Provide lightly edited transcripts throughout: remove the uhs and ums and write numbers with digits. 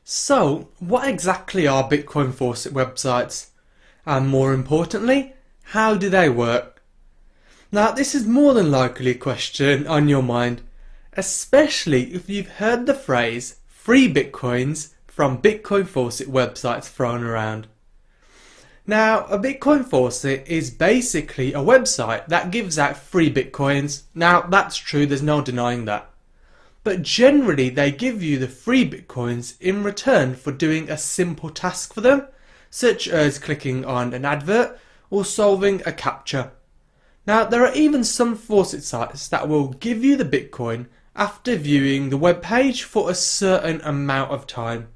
So, what exactly are Bitcoin Faucet websites? And more importantly, how do they work? Now, this is more than likely a question on your mind, especially if you've heard the phrase free Bitcoins from Bitcoin Faucet websites thrown around. Now, a Bitcoin Faucet is basically a website that gives out free Bitcoins. Now, that's true, there's no denying that. But generally they give you the free Bitcoins in return for doing a simple task for them, such as clicking on an advert or solving a CAPTCHA. Now, there are even some faucet sites that will give you the Bitcoin after viewing the web page for a certain amount of time.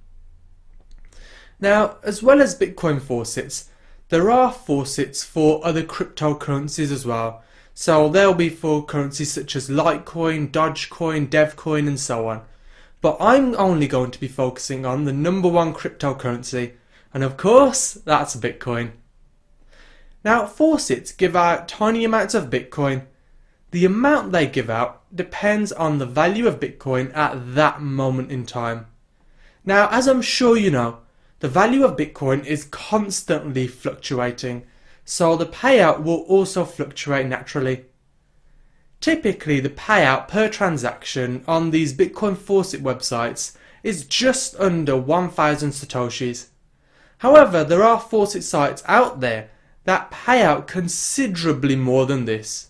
Now, as well as Bitcoin faucets, there are faucets for other cryptocurrencies as well. So they'll be for currencies such as Litecoin, Dogecoin, Devcoin and so on. But I'm only going to be focusing on the number one cryptocurrency, and of course that's Bitcoin. Now, faucets give out tiny amounts of Bitcoin. The amount they give out depends on the value of Bitcoin at that moment in time. Now, as I'm sure you know, the value of Bitcoin is constantly fluctuating, so the payout will also fluctuate naturally. Typically, the payout per transaction on these Bitcoin Faucet websites is just under 1,000 Satoshis. However, there are faucet sites out there that pay out considerably more than this.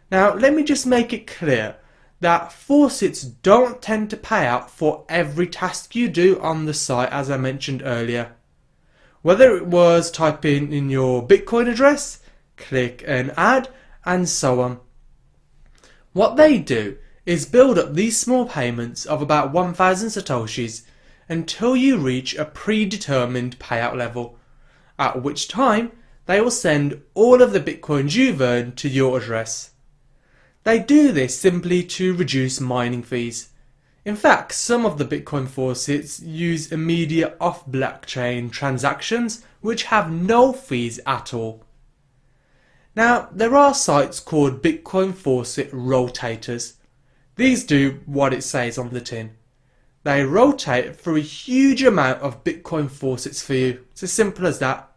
Now, let me just make it clear that faucets don't tend to pay out for every task you do on the site, as I mentioned earlier. Whether it was typing in your Bitcoin address, click an ad, and so on. What they do is build up these small payments of about 1,000 Satoshis until you reach a predetermined payout level, at which time they will send all of the Bitcoins you've earned to your address. They do this simply to reduce mining fees. In fact, some of the Bitcoin faucets use immediate off-blockchain transactions which have no fees at all. Now, there are sites called Bitcoin Faucet rotators. These do what it says on the tin. They rotate through a huge amount of Bitcoin faucets for you. It's as simple as that.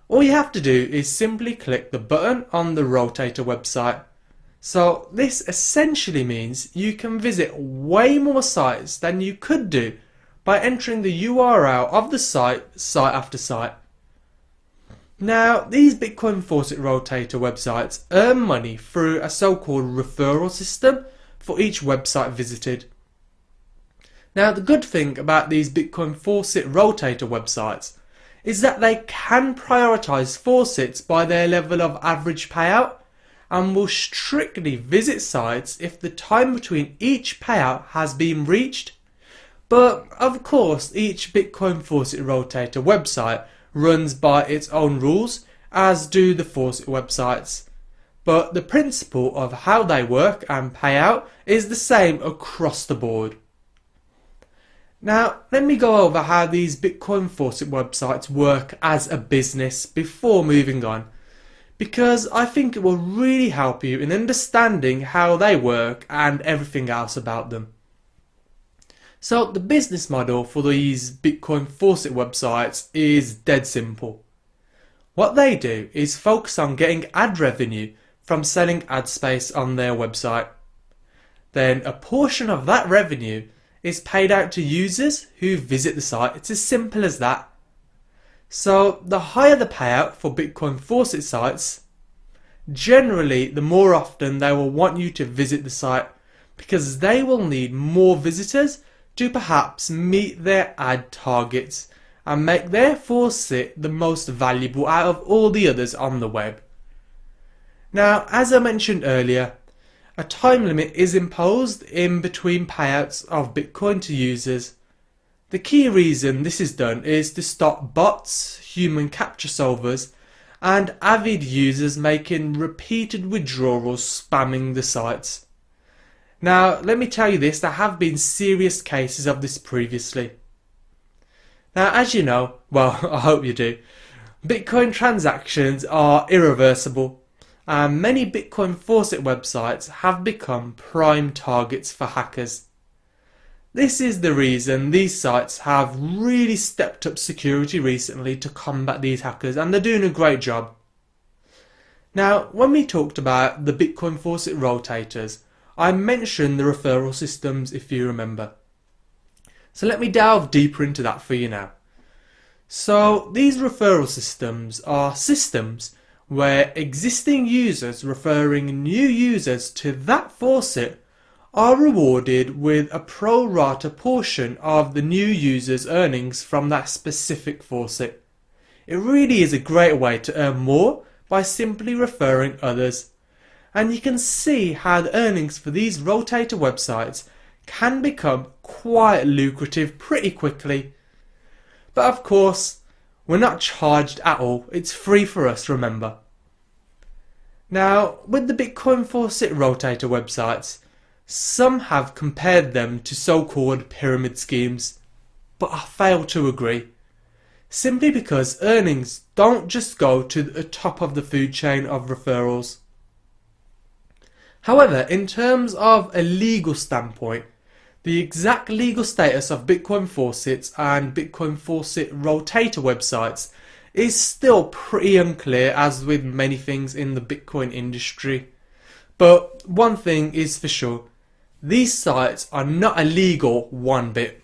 All you have to do is simply click the button on the rotator website. So this essentially means you can visit way more sites than you could do by entering the URL of the site after site. Now, these Bitcoin Faucet rotator websites earn money through a so-called referral system for each website visited. Now, the good thing about these Bitcoin Faucet rotator websites is that they can prioritize faucets by their level of average payout, and will strictly visit sites if the time between each payout has been reached. But of course, each Bitcoin Faucet rotator website runs by its own rules, as do the faucet websites. But the principle of how they work and pay out is the same across the board. Now, let me go over how these Bitcoin Faucet websites work as a business before moving on, because I think it will really help you in understanding how they work and everything else about them. So the business model for these Bitcoin Faucet websites is dead simple. What they do is focus on getting ad revenue from selling ad space on their website. Then a portion of that revenue is paid out to users who visit the site. It's as simple as that. So the higher the payout for Bitcoin Faucet sites, generally the more often they will want you to visit the site, because they will need more visitors to perhaps meet their ad targets and make their faucet the most valuable out of all the others on the web. Now, as I mentioned earlier, a time limit is imposed in between payouts of Bitcoin to users. The key reason this is done is to stop bots, human capture solvers, and avid users making repeated withdrawals spamming the sites. Now, let me tell you this, there have been serious cases of this previously. Now, as you know, well, I hope you do, Bitcoin transactions are irreversible, and many Bitcoin Faucet websites have become prime targets for hackers. This is the reason these sites have really stepped up security recently to combat these hackers, and they're doing a great job. Now, when we talked about the Bitcoin Faucet rotators, I mentioned the referral systems, if you remember. So let me delve deeper into that for you now. So these referral systems are systems where existing users referring new users to that faucet are rewarded with a pro rata portion of the new user's earnings from that specific faucet. It really is a great way to earn more by simply referring others. And you can see how the earnings for these rotator websites can become quite lucrative pretty quickly. But of course, we're not charged at all. It's free for us, remember. Now, with the Bitcoin Faucet rotator websites, some have compared them to so-called pyramid schemes, but I fail to agree. Simply because earnings don't just go to the top of the food chain of referrals. However, in terms of a legal standpoint, the exact legal status of Bitcoin Faucets and Bitcoin Faucet rotator websites is still pretty unclear, as with many things in the Bitcoin industry. But one thing is for sure, these sites are not illegal one bit.